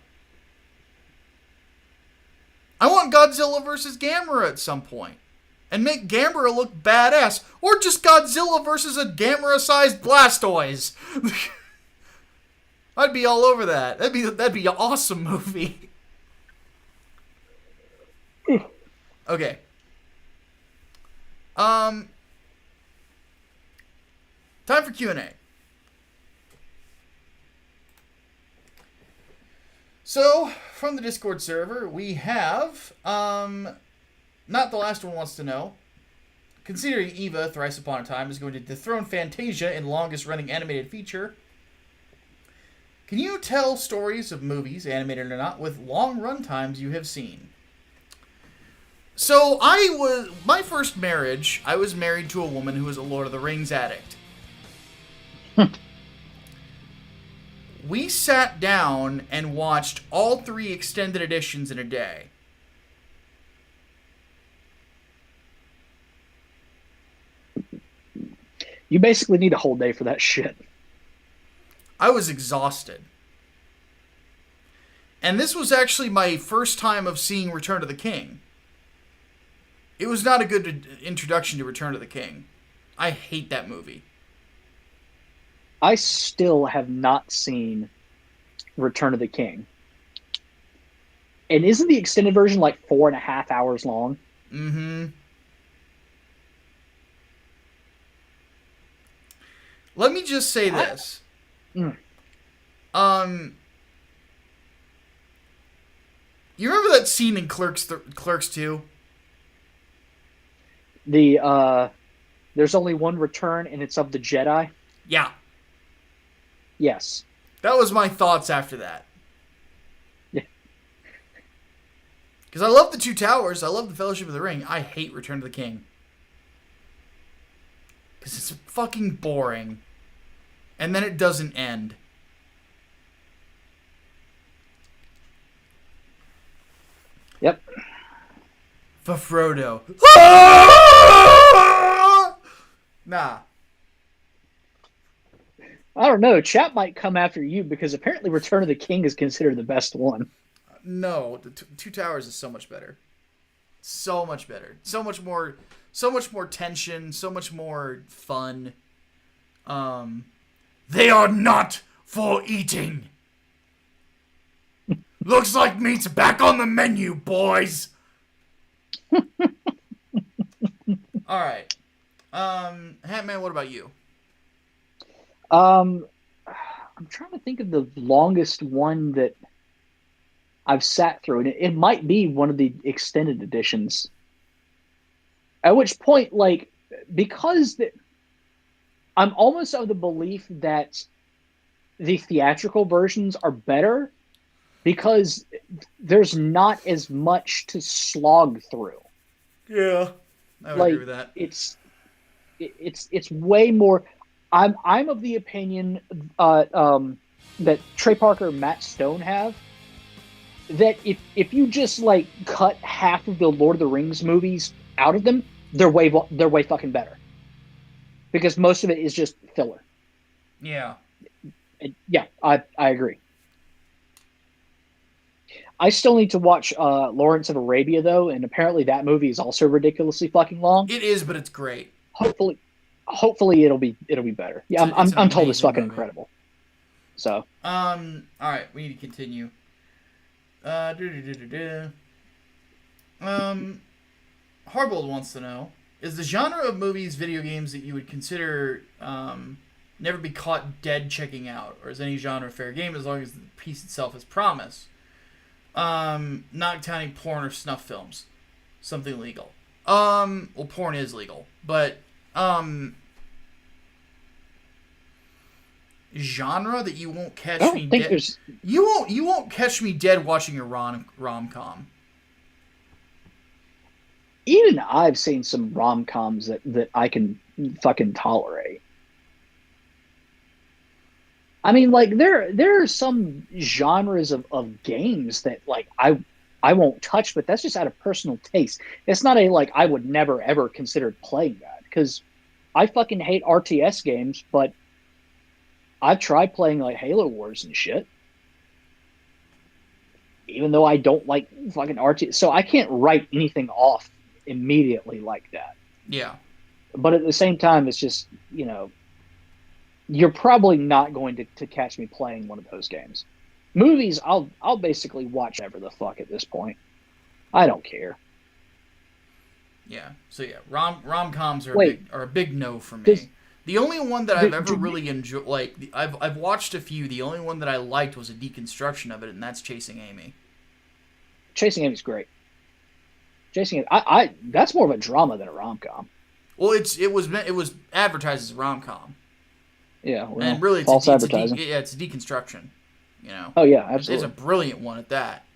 A: I want Godzilla versus Gamera at some point. And make Gamera look badass. Or just Godzilla versus a Gamera-sized Blastoise. I'd be all over that. That'd be an awesome movie. Okay. Time for Q&A. So, from the Discord server, we have, Not the Last One Wants to Know. Considering Eva, Thrice Upon a Time, is going to dethrone Fantasia in longest-running animated feature, can you tell stories of movies, animated or not, with long run times you have seen? So, my first marriage, I was married to a woman who was a Lord of the Rings addict. We sat down and watched all 3 extended editions in a day.
B: You basically need a whole day for that shit.
A: I was exhausted. And this was actually my first time of seeing Return of the King. It was not a good introduction to Return of the King. I hate that movie.
B: I still have not seen Return of the King. And isn't the extended version like 4.5 hours long?
A: Mm-hmm. Let me just say this. You remember that scene in Clerks 2?
B: There's only one return, and it's of the Jedi.
A: Yeah.
B: Yes.
A: That was my thoughts after that.
B: Yeah.
A: Because I love the Two Towers. I love the Fellowship of the Ring. I hate Return of the King. Because it's fucking boring. And then it doesn't end.
B: Yep.
A: For Frodo. Nah.
B: I don't know. Chat might come after you because apparently Return of the King is considered the best one.
A: No, the Two Towers is so much better. So much better. So much more tension, so much more fun. They are not for eating. Looks like meat's back on the menu, boys. All right. Hatman, what about you?
B: I'm trying to think of the longest one that I've sat through, and it might be one of the extended editions. At which point, like, because I'm almost of the belief that the theatrical versions are better because there's not as much to slog through.
A: Yeah, I would agree with that.
B: It's way more. I'm of the opinion that Trey Parker and Matt Stone have, that if you just like cut half of the Lord of the Rings movies out of them, they're way fucking better, because most of it is just filler.
A: Yeah.
B: And yeah, I agree. I still need to watch Lawrence of Arabia though, and apparently that movie is also ridiculously fucking long.
A: It is, but it's great.
B: Hopefully it'll be better. Yeah, I'm told it's fucking
A: movie.
B: incredible. So
A: all right, we need to continue. Hardboiled wants to know: is the genre of movies, video games that you would consider never be caught dead checking out, or is any genre fair game as long as the piece itself has promise? Not counting porn or snuff films, something legal. Well, porn is legal, but genre that you won't catch me dead. You won't catch me dead watching a rom-com.
B: Even I've seen some rom-coms that I can fucking tolerate. I mean, like there are some genres of games that like I won't touch, but that's just out of personal taste. It's not a like I would never ever consider playing that, because I fucking hate RTS games, but I've tried playing like Halo Wars and shit. Even though I don't like fucking RTS, so I can't write anything off immediately like that.
A: Yeah.
B: But at the same time, it's just, you're probably not going to catch me playing one of those games. Movies, I'll basically watch ever the fuck at this point. I don't care.
A: Yeah. So yeah, rom-coms are a big no for me. The only one that I've ever really enjoyed, like I've watched a few. The only one that I liked was a deconstruction of it, and that's Chasing Amy.
B: Chasing Amy's great. Chasing Amy, that's more of a drama than a rom-com.
A: Well, it was advertised as a rom-com.
B: Yeah, well,
A: and really,
B: false advertising.
A: It's a deconstruction.
B: Oh yeah, absolutely.
A: It's a brilliant one at that.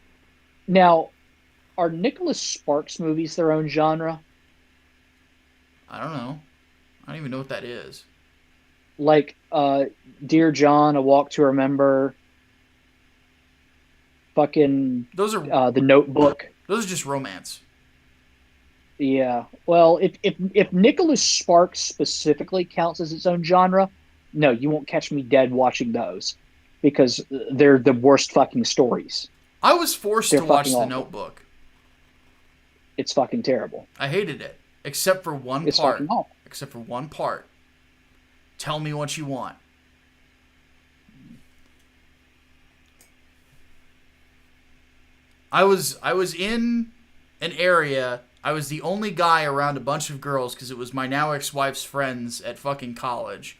B: Now, are Nicholas Sparks movies their own genre?
A: I don't know. I don't even know what that is.
B: Like, Dear John, A Walk to Remember. Fucking.
A: Those are
B: The Notebook.
A: Those are just romance.
B: Yeah. Well, if Nicholas Sparks specifically counts as its own genre, no, you won't catch me dead watching those, because they're the worst fucking stories.
A: I was forced to watch The Notebook.
B: It's fucking terrible.
A: I hated it, except for one part.
B: Fucking awful.
A: Except for one part. Tell me what you want. I was in an area. I was the only guy around a bunch of girls because it was my now ex-wife's friends at fucking college.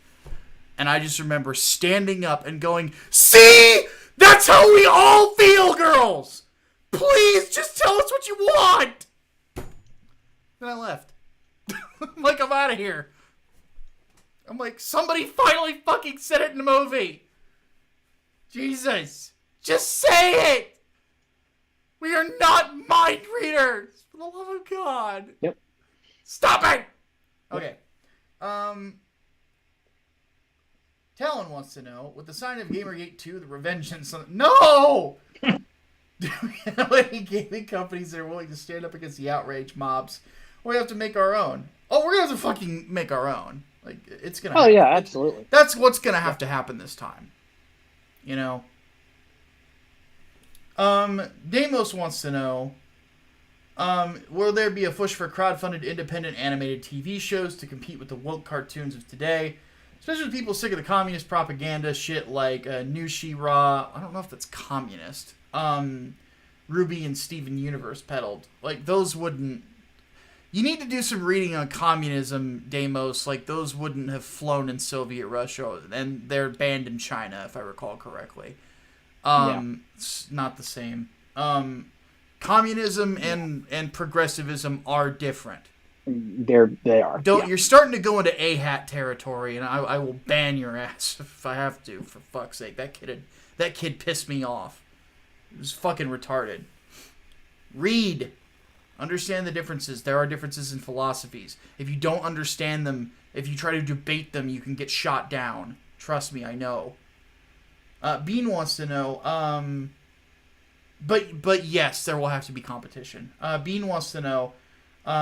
A: And I just remember standing up and going, "See? That's how we all feel, girls! Please, just tell us what you want!" Then I left. I'm like, I'm out of here. I'm like, somebody finally fucking said it in the movie. Jesus. Just say it. We are not mind readers. For the love of God.
B: Yep.
A: Stop it. Okay. Talon wants to know, with the sign of Gamergate 2, the Revengeance... No! Do we know any gaming companies that are willing to stand up against the outrage mobs? Or we have to make our own? Oh, we're going to have to fucking make our own. Like, it's going to
B: Oh, yeah, absolutely.
A: That's what's going to have to happen this time. You know? Damos wants to know, will there be a push for crowdfunded independent animated TV shows to compete with the woke cartoons of today? Especially with people sick of the communist propaganda shit like New She-Ra. I don't know if that's communist. Ruby and Steven Universe peddled. Like, those wouldn't... You need to do some reading on communism, Damos. Like, those wouldn't have flown in Soviet Russia. And they're banned in China, if I recall correctly. It's not the same. Communism and progressivism are different.
B: They are.
A: You're starting to go into A-hat territory, and I will ban your ass if I have to, for fuck's sake. That kid pissed me off. It was fucking retarded. Read. Understand the differences. There are differences in philosophies. If you don't understand them, if you try to debate them, you can get shot down. Trust me, I know. Bean wants to know, but yes, there will have to be competition. Bean wants to know,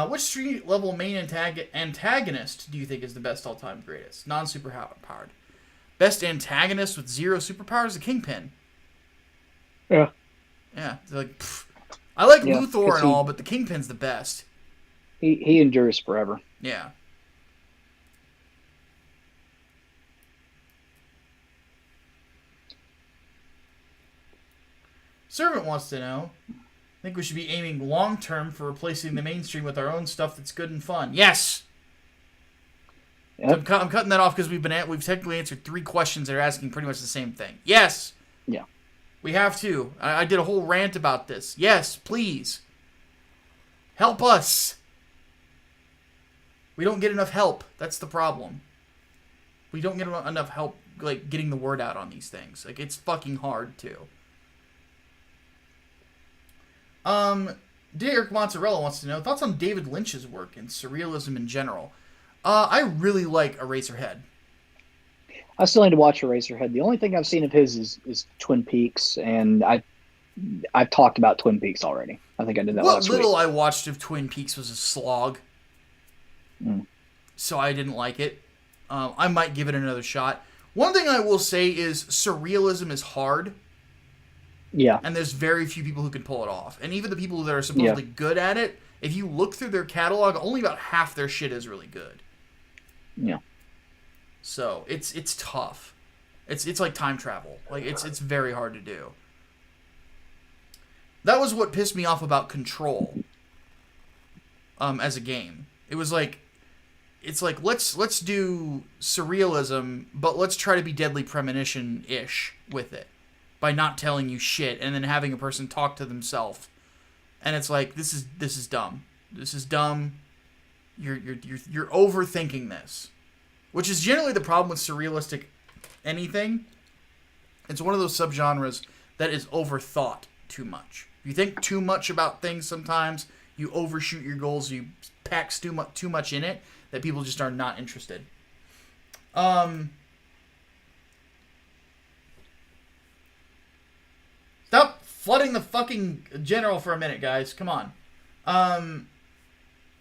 A: which street level main antagonist do you think is the best all-time greatest? Non-superpowered. Best antagonist with 0 superpowers? The Kingpin.
B: Yeah.
A: Yeah. Like, I like Luthor and all, but the Kingpin's the best.
B: He endures forever.
A: Yeah. Servant wants to know, I think we should be aiming long-term for replacing the mainstream with our own stuff that's good and fun. Yes! Yep. I'm cutting that off because we've technically answered 3 questions that are asking pretty much the same thing. Yes!
B: Yeah.
A: We have to. I did a whole rant about this. Yes, please. Help us. We don't get enough help. That's the problem. We don't get enough help, like, getting the word out on these things. Like, it's fucking hard, too. Derek Mozzarella wants to know, thoughts on David Lynch's work and surrealism in general. I really like Eraserhead.
B: I still need to watch Eraserhead. The only thing I've seen of his is Twin Peaks, and I've talked about Twin Peaks already. I think I did that last week. What
A: little I watched of Twin Peaks was a slog. So I didn't like it. I might give it another shot. One thing I will say is surrealism is hard.
B: Yeah.
A: And there's very few people who can pull it off. And even the people that are supposedly good at it, if you look through their catalog, only about half their shit is really good.
B: Yeah.
A: So it's tough. It's like time travel. Like it's very hard to do. That was what pissed me off about Control. As a game. It was like, it's like let's do surrealism, but let's try to be Deadly Premonition-ish with it. By not telling you shit and then having a person talk to themselves. And it's like, this is dumb. This is dumb. You're overthinking this. Which is generally the problem with surrealistic anything. It's one of those subgenres that is overthought too much. If you think too much about things sometimes, you overshoot your goals, you pack too much in it, that people just are not interested. Stop flooding the fucking general for a minute, guys. Come on.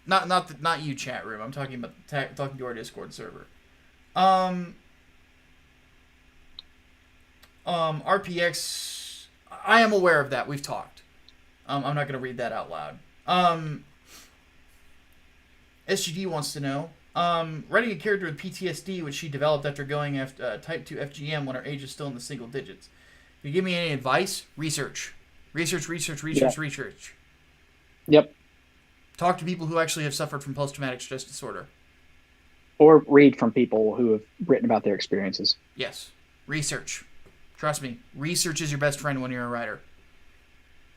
A: Not you, chat room. I'm talking about talking to our Discord server. RPX. I am aware of that. We've talked. I'm not going to read that out loud. SGD wants to know. Writing a character with PTSD, which she developed after going after Type 2 FGM when her age is still in the single digits. Can you give me any advice? Research. Research.
B: Yep.
A: Talk to people who actually have suffered from post-traumatic stress disorder.
B: Or read from people who have written about their experiences.
A: Yes. Research. Trust me. Research is your best friend when you're a writer.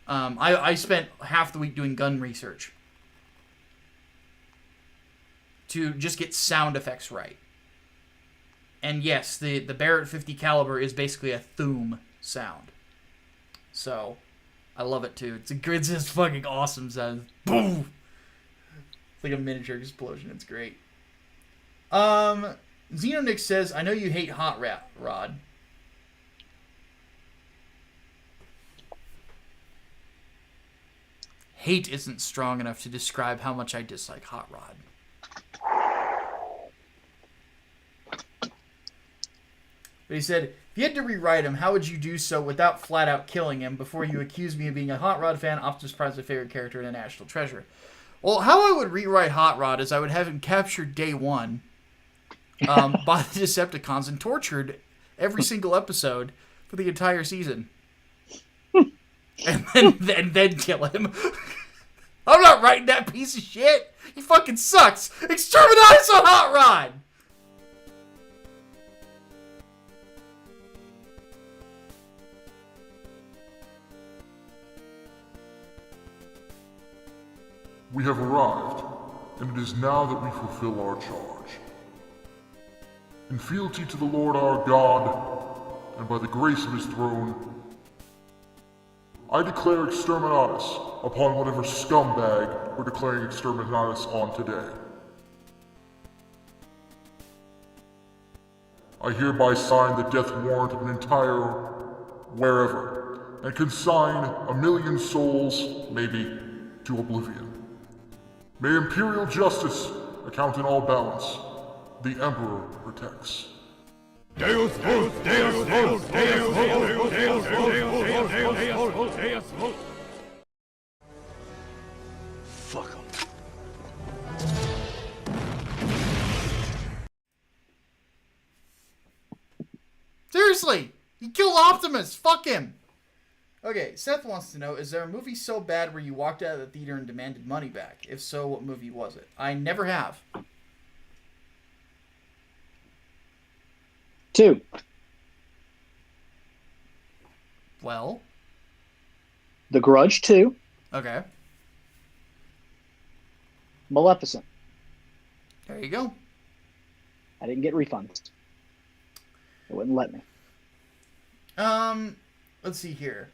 A: I spent half the week doing gun research. To just get sound effects right. And yes, the Barrett 50 caliber is basically a Thum sound. So, I love it too. It's just fucking awesome sound. Boom! It's like a miniature explosion. It's great. Xenonick says, I know you hate Hot Rod. Hate isn't strong enough to describe how much I dislike Hot Rod. But he said, if you had to rewrite him, how would you do so without flat out killing him before you accuse me of being a Hot Rod fan, Optimus Prime's my favorite character, and a national treasure? Well, how I would rewrite Hot Rod is I would have him captured day one by the Decepticons and tortured every single episode for the entire season. and then kill him. I'm not writing that piece of shit. He fucking sucks. Exterminate on Hot Rod!
C: We have arrived, and it is now that we fulfill our charge. In fealty to the Lord our God, and by the grace of his throne, I declare exterminatus upon whatever scumbag we're declaring exterminatus on today. I hereby sign the death warrant of an entire wherever, and consign 1,000,000 souls, maybe, to oblivion. May imperial justice account in all balance. The Emperor protects.
D: Deus vult, Deus vult, Deus vult, Deus vult, Deus vult, Deus vult. Fuck him.
A: Seriously! He killed Optimus! Fuck him! Okay, Seth wants to know, is there a movie so bad where you walked out of the theater and demanded money back? If so, what movie was it? I never have.
B: 2.
A: Well?
B: The Grudge 2.
A: Okay.
B: Maleficent.
A: There you go.
B: I didn't get refunds. They wouldn't let me.
A: Let's see here.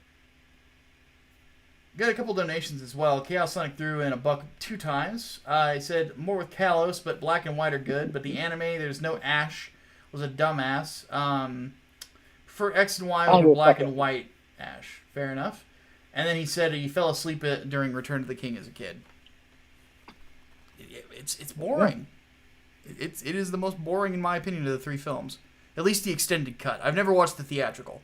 A: Got a couple donations as well. Chaos Sonic threw in $1 2 times. I said more with Kalos, but black and white are good. But the anime, there's no Ash, was a dumbass. For X and Y over black and white Ash. Fair enough. And then he said he fell asleep during Return to the King as a kid. It's boring. Yeah. It is the most boring, in my opinion, of the 3 films. At least the extended cut. I've never watched the theatrical.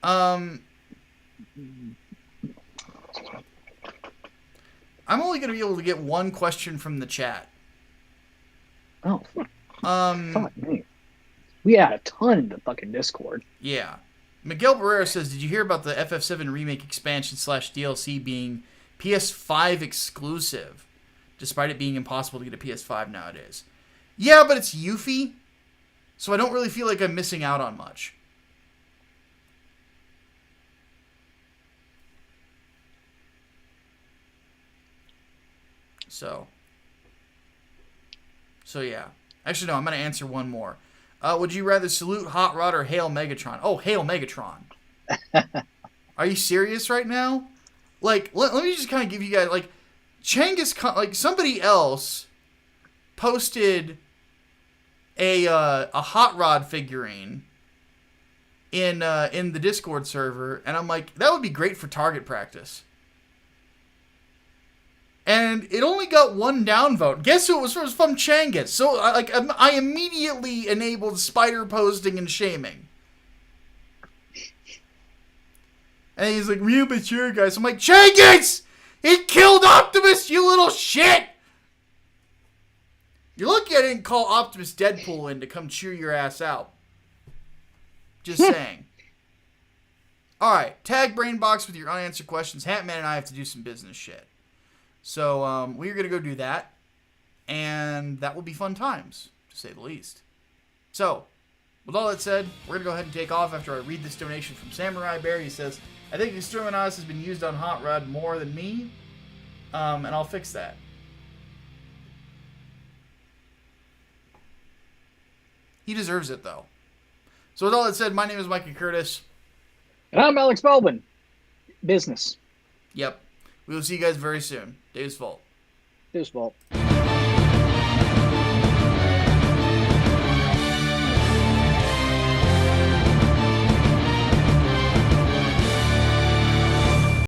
A: I'm only going to be able to get one question from the chat.
B: Oh. Fuck me. We had a ton in the fucking Discord.
A: Yeah. Miguel Barrera says, did you hear about the FF7 remake expansion / DLC being PS5 exclusive, despite it being impossible to get a PS5 nowadays? Yeah, but it's Yuffie, so I don't really feel like I'm missing out on much. So yeah. Actually, no, I'm going to answer one more. Would you rather salute Hot Rod or hail Megatron? Oh, hail Megatron. Are you serious right now? Like, let me just kind of give you guys, like, somebody else posted a Hot Rod figurine in the Discord server, and I'm like, that would be great for target practice. And it only got 1 downvote. Guess who it was from? It was from Changus. So I immediately enabled spider posting and shaming. And he's like, real mature guys. I'm like, Changus! He killed Optimus, you little shit! You're lucky I didn't call Optimus Deadpool in to come cheer your ass out. Just saying. Alright, tag Brainbox with your unanswered questions. Hatman and I have to do some business shit. So, we're going to go do that, and that will be fun times, to say the least. So, with all that said, we're going to go ahead and take off after I read this donation from Samurai Bear. He says, I think Exterminatus has been used on Hot Rod more than me, and I'll fix that. He deserves it, though. So with all that said, my name is Micah Curtis.
B: And I'm Alex Baldwin. Business.
A: Yep. We will see you guys very soon. Dave's Fault.
B: Dave's Fault.